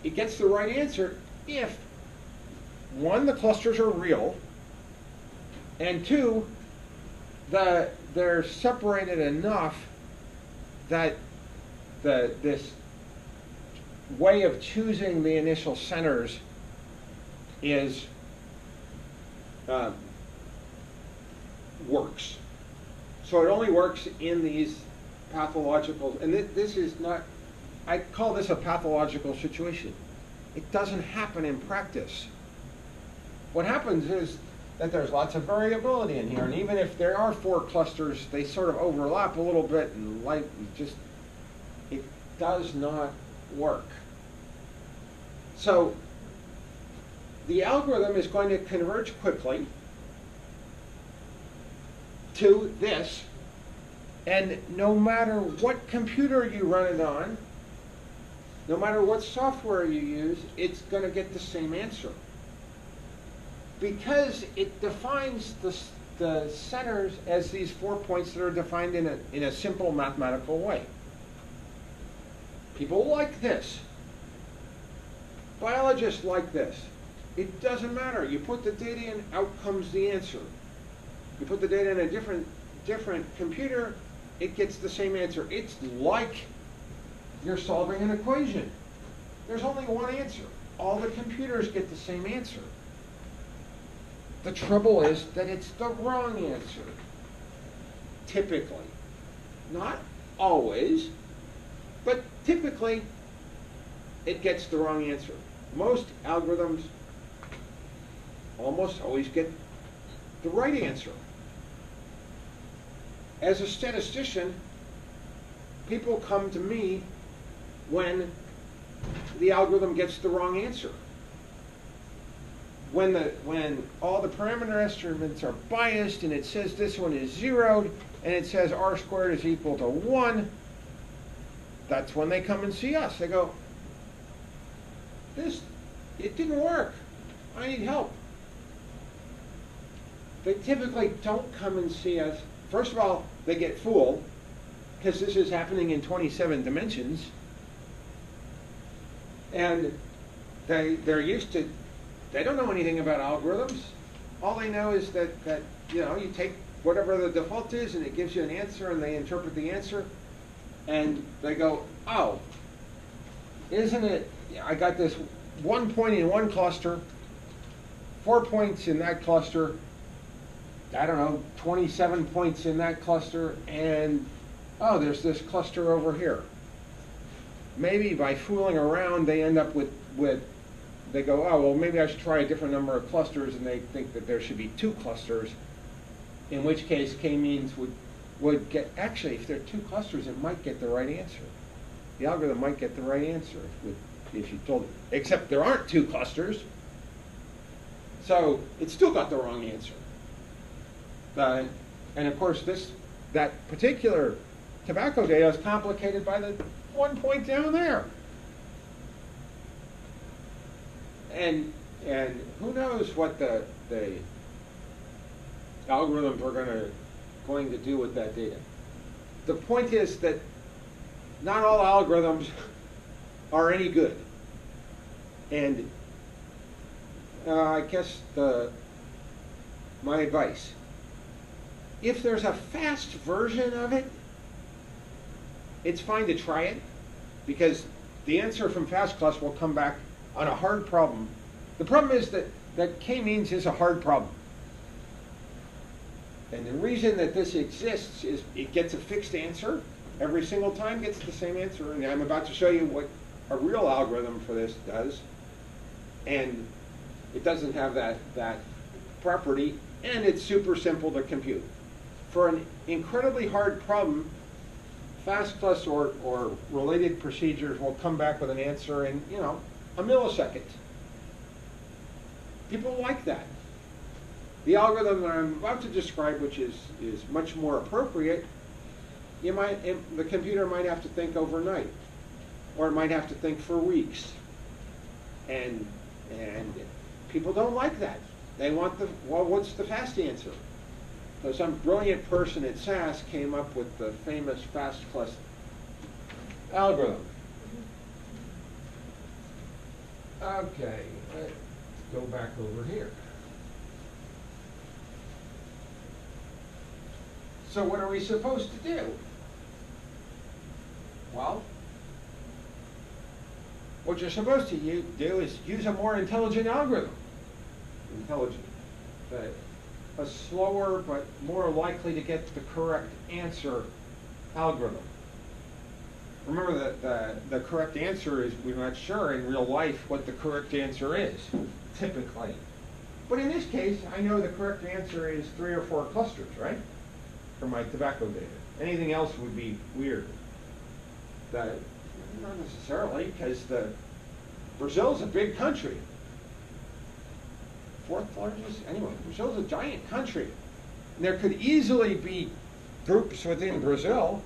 it gets the right answer if, one, the clusters are real, and two, they're separated enough that this way of choosing the initial centers is works. So it only works in these pathological, and this is not, I call this a pathological situation. It doesn't happen in practice. What happens is that there's lots of variability in here, and even if there are 4 clusters, they sort of overlap a little bit, and it does not work. So the algorithm is going to converge quickly to this, and no matter what computer you run it on, no matter what software you use, it's going to get the same answer. Because it defines the centers as these 4 points that are defined in a simple mathematical way. People like this. Biologists like this. It doesn't matter. You put the data in, out comes the answer. You put the data in a different computer, it gets the same answer. It's like you're solving an equation. There's only one answer. All the computers get the same answer. The trouble is that it's the wrong answer. Typically. Not always, but typically it gets the wrong answer. Most algorithms almost always get the right answer. As a statistician, people come to me when the algorithm gets the wrong answer. When all the parameter estimates are biased and it says this one is zeroed and it says r squared is equal to 1, that's when they come and see us. They go, it didn't work. I need help. They typically don't come and see us. First of all, they get fooled because this is happening in 27 dimensions. And they're used to, they don't know anything about algorithms. All they know is that you take whatever the default is and it gives you an answer and they interpret the answer and they go, oh, isn't it, I got this 1 point in one cluster, 4 points in that cluster, I don't know, 27 points in that cluster, and oh, there's this cluster over here. Maybe by fooling around they end up with they go, oh, well, maybe I should try a different number of clusters, and they think that there should be 2 clusters, in which case k-means would get, actually, if there are 2 clusters, it might get the right answer. The algorithm might get the right answer if you told it, except there aren't 2 clusters, so it still got the wrong answer. And of course, that particular tobacco data is complicated by the 1 point down there. And who knows what the algorithms are going to do with that data. The point is that not all algorithms are any good. And I guess my advice, if there's a fast version of it, it's fine to try it, because the answer from FastClust will come back on a hard problem. The problem is that k-means is a hard problem. And the reason that this exists is it gets a fixed answer. Every single time gets the same answer. And I'm about to show you what a real algorithm for this does. And it doesn't have that property, and it's super simple to compute. For an incredibly hard problem, FastClust or related procedures will come back with an answer in, a millisecond. People like that. The algorithm that I'm about to describe, which is much more appropriate, the computer might have to think overnight, or it might have to think for weeks. And people don't like that. They want what's the fast answer? So some brilliant person at SAS came up with the famous FastClust algorithm. Okay, let's go back over here. So what are we supposed to do? Well, what you're supposed to do is use a more intelligent algorithm. Intelligent. A slower but more likely to get the correct answer algorithm. Remember that the correct answer is, we're not sure in real life what the correct answer is, typically. But in this case, I know the correct answer is 3 or 4 clusters, right? For my tobacco data. Anything else would be weird. Not necessarily, because Brazil's a big country. 4th largest, anyway, Brazil's a giant country. And there could easily be groups within Brazil,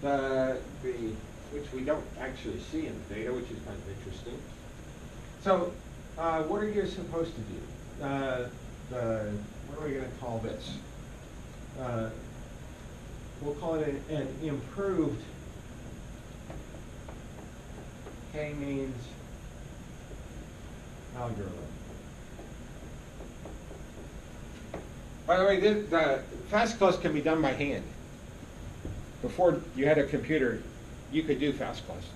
which we don't actually see in the data, which is kind of interesting. So, what are you supposed to do? What are we going to call this? We'll call it an improved k-means algorithm. By the way, the FastCLUST can be done by hand. Before you had a computer, you could do FastCLUST.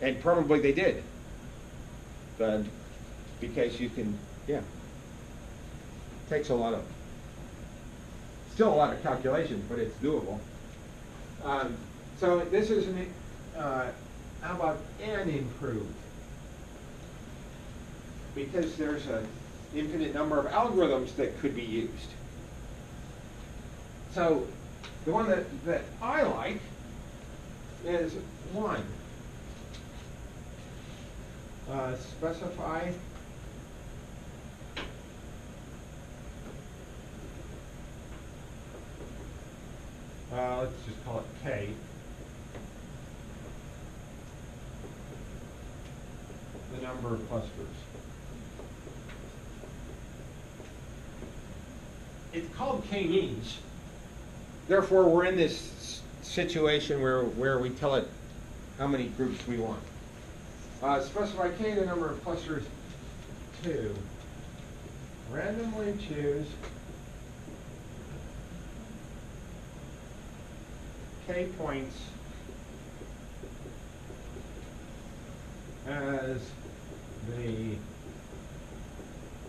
And probably they did. Because you can, yeah. Takes still a lot of calculations, but it's doable. So this is how about n improved? Because there's an infinite number of algorithms that could be used. So the one that I like is 1. Specify let's just call it K. The number of clusters. It's called k-means. Therefore, we're in this situation where we tell it how many groups we want. Specify k, the number of clusters 2. Randomly choose k points as the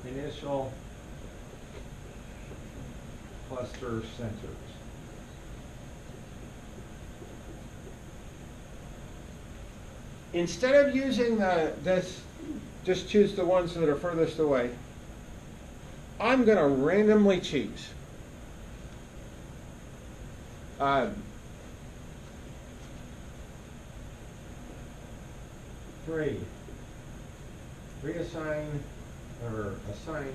initial cluster centers. Instead of using this, just choose the ones that are furthest away, I'm going to randomly choose. 3. Reassign or assign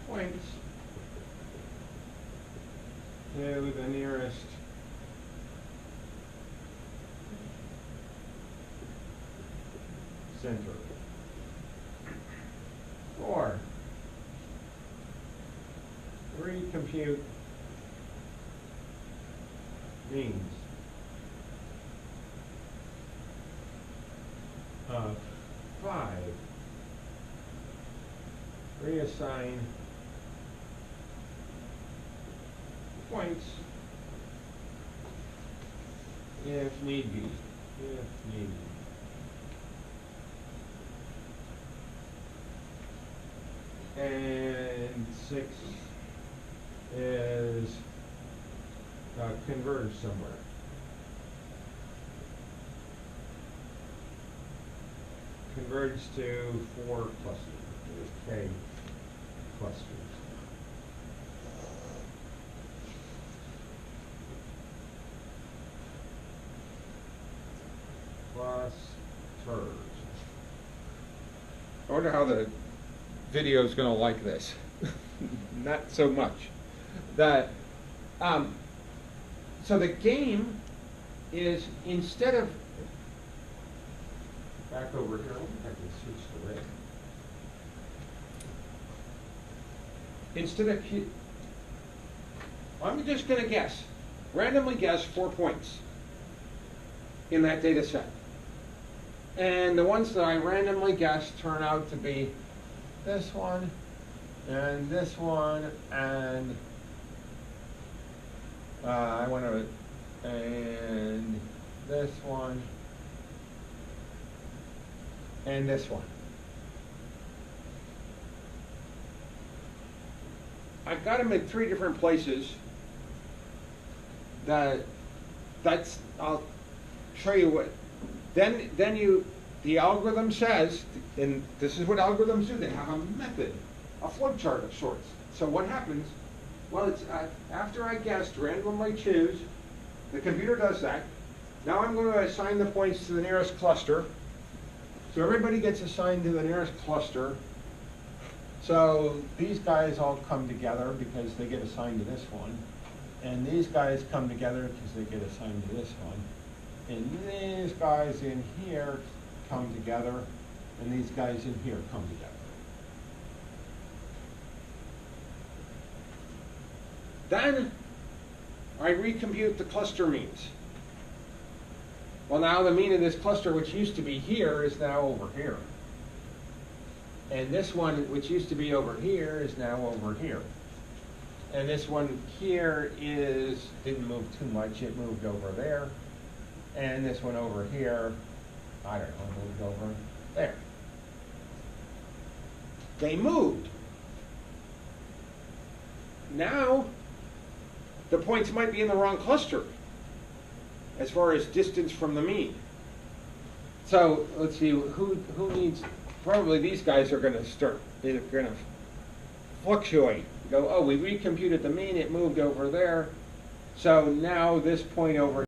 points to the nearest center. 4. Recompute means. 5. Reassign points if need be. If need be. And 6 is converge somewhere. Converge to 4 clusters, k clusters. Clusters. I wonder how the video is going to like this. Not so much. So the game is, instead of back over here, I can switch the way. Instead of, I'm just going to guess, randomly guess 4 points. in that data set. And the ones that I randomly guessed turn out to be this one, and this one, and I want to, and this one, and this one. I've got them in 3 different places. That's I'll show you what. Then the algorithm says, and this is what algorithms do. They have a method, a flowchart of sorts. So what happens? Well, it's after I guessed, randomly choose. The computer does that. Now I'm going to assign the points to the nearest cluster. So everybody gets assigned to the nearest cluster. So these guys all come together because they get assigned to this one. And these guys come together because they get assigned to this one. And these guys in here come together. And these guys in here come together. Then I recompute the cluster means. Well, now the mean of this cluster, which used to be here, is now over here. And this one, which used to be over here, is now over here. And this one here didn't move too much, it moved over there. And this one over here, I don't know, moved over there. They moved. Now, the points might be in the wrong cluster as far as distance from the mean. So let's see, who needs, probably these guys are going to start, they're going to fluctuate. Go, oh, we recomputed the mean, it moved over there. So now this point over